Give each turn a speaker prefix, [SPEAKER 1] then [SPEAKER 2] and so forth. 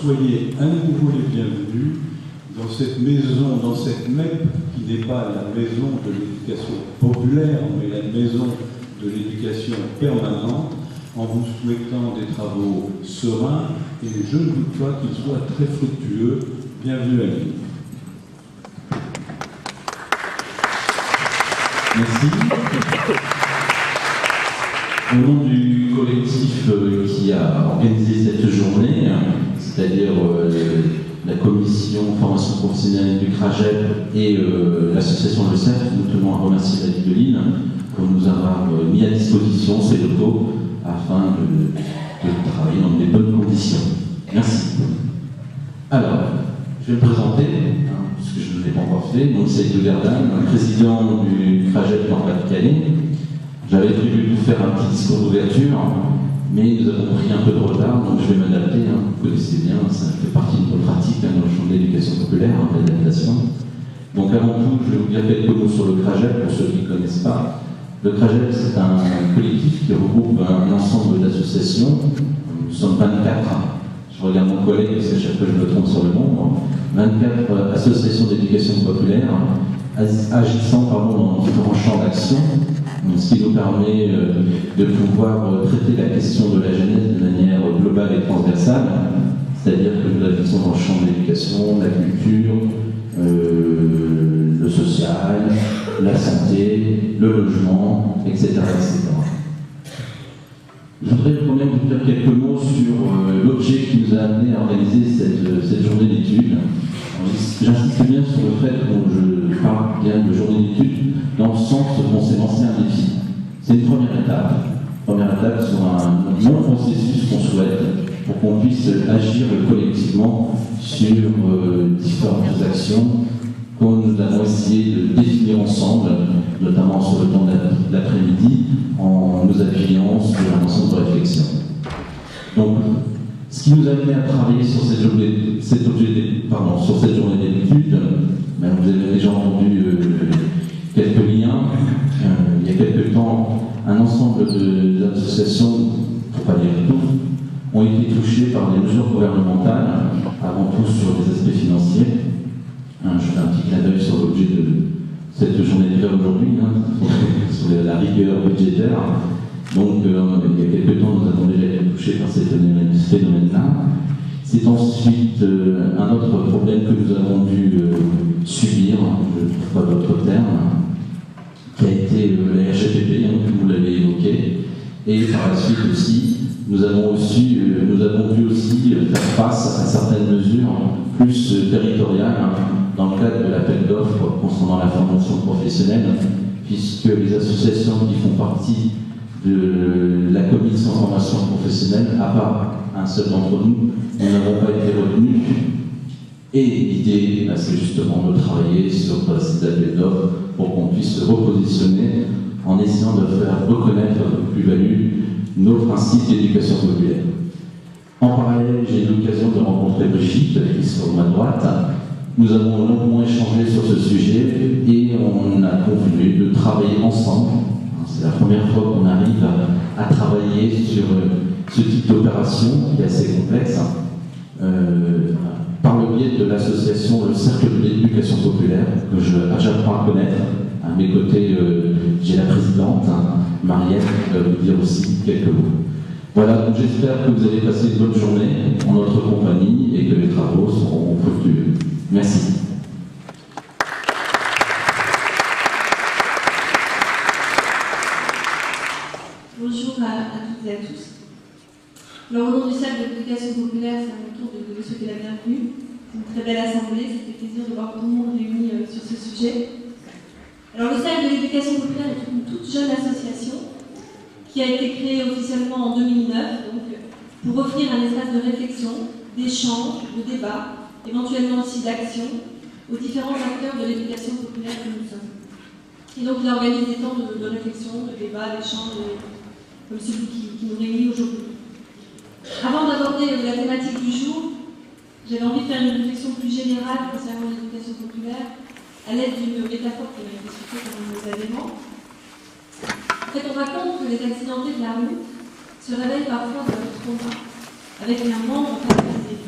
[SPEAKER 1] soyez à nouveau les bienvenus dans cette maison, dans cette MEP qui n'est pas la maison de l'éducation populaire, mais la maison de l'éducation permanente, en vous souhaitant des travaux sereins et je ne doute pas qu'ils soient très fructueux. Bienvenue à vous.
[SPEAKER 2] Merci. Au nom du collectif qui a organisé cette journée, c'est-à-dire la commission formation professionnelle du CRAGEP et l'association Le CEF, nous tenons à remercier la ville de Lille pour nous avoir mis à disposition ces locaux afin de travailler dans des bonnes conditions. Merci. Alors, je vais me présenter, puisque je ne l'ai pas encore fait. Donc, c'est Yves Gardin, président du CRAGEP Nord-Pas-de-Calais. J'avais prévu de vous faire un petit discours d'ouverture, mais nous avons pris un peu de retard, donc je vais m'adapter. Vous connaissez bien, ça fait partie de notre pratique dans le champ de l'éducation populaire, l'adaptation. Donc, avant tout, je vais vous dire quelques mots sur le CRAGEP, pour ceux qui ne connaissent pas. Le CRAGEP, c'est un collectif qui regroupe un ensemble d'associations. Nous sommes 24. Je regarde mon collègue, parce qu'à chaque fois je me trompe sur le nombre. 24 associations d'éducation populaire agissant dans différents champs d'action, ce qui nous permet de pouvoir traiter la question de la jeunesse de manière globale et transversale, c'est-à-dire que nous agissons dans le champ de l'éducation, la culture, le social, la santé, le logement, etc. etc. Je voudrais quand même vous dire quelques mots sur l'objet qui nous a amené à organiser cette journée d'études. J'insiste bien sur le fait que je parle bien de journée d'études dans le sens où on s'est lancé un défi. C'est une première étape sur un long processus qu'on souhaite pour qu'on puisse agir collectivement sur différentes actions que nous avons essayé de définir ensemble, notamment sur le temps de l'après-midi, en nous appuyant sur un ensemble de réflexion. Donc, ce qui nous a amené à travailler sur cette journée d'études, vous avez déjà entendu quelques liens. Il y a quelques temps, un ensemble d'associations, pour ne pas dire tout, ont été touchées par des mesures gouvernementales, avant tout sur les aspects financiers. Je fais un petit clin d'œil sur l'objet de cette journée d'hiver aujourd'hui, sur la rigueur budgétaire. Donc, il y a quelques temps, nous avons déjà été touchés par ce phénomène-là. C'est ensuite un autre problème que nous avons dû subir, je ne trouve pas d'autre terme, qui a été la RGPP, comme vous l'avez évoqué. Et par la suite aussi, nous avons dû aussi faire face à certaines mesures plus territoriales dans le cadre de l'appel d'offres concernant la formation professionnelle, puisque les associations qui font partie de la commission formation professionnelle, à part un seul d'entre nous, n'avons pas été retenus. Et l'idée, c'est justement de travailler sur ces appels d'offres pour qu'on puisse se repositionner en essayant de faire reconnaître avec plus-value nos principes d'éducation populaire. En parallèle, j'ai eu l'occasion de rencontrer Brigitte, qui est sur ma droite. Nous avons longuement échangé sur ce sujet et on a convenu de travailler ensemble. C'est la première fois qu'on arrive à travailler sur ce type d'opération qui est assez complexe, par le biais de l'association Le Cercle de l'Éducation Populaire, que j'apprends à connaître. À mes côtés, j'ai la présidente, Marielle, qui va vous dire aussi quelques mots. Voilà, donc j'espère que vous allez passer une bonne journée en notre compagnie et que les travaux seront fructueux. Merci.
[SPEAKER 3] Bonjour à toutes et à tous. Alors, au nom du Cercle de l'Éducation Populaire, c'est à mon tour de vous souhaiter la bienvenue. C'est une très belle assemblée, ça fait plaisir de voir tout le monde réuni sur ce sujet. Alors, le Cercle de l'Éducation Populaire est une toute jeune association qui a été créée officiellement en 2009, donc pour offrir un espace de réflexion, d'échange, de débat, éventuellement aussi d'action, aux différents acteurs de l'éducation populaire que nous sommes. Et donc, il organise des temps de réflexion, de débat, d'échange, comme celui qui nous réunit aujourd'hui. Avant d'aborder la thématique du jour, j'avais envie de faire une réflexion plus générale concernant l'éducation populaire à l'aide d'une métaphore qui m'a été citée comme nos éléments. En fait, on raconte que les accidentés de la rue se réveillent parfois dans leur trauma, avec un membre paralysé.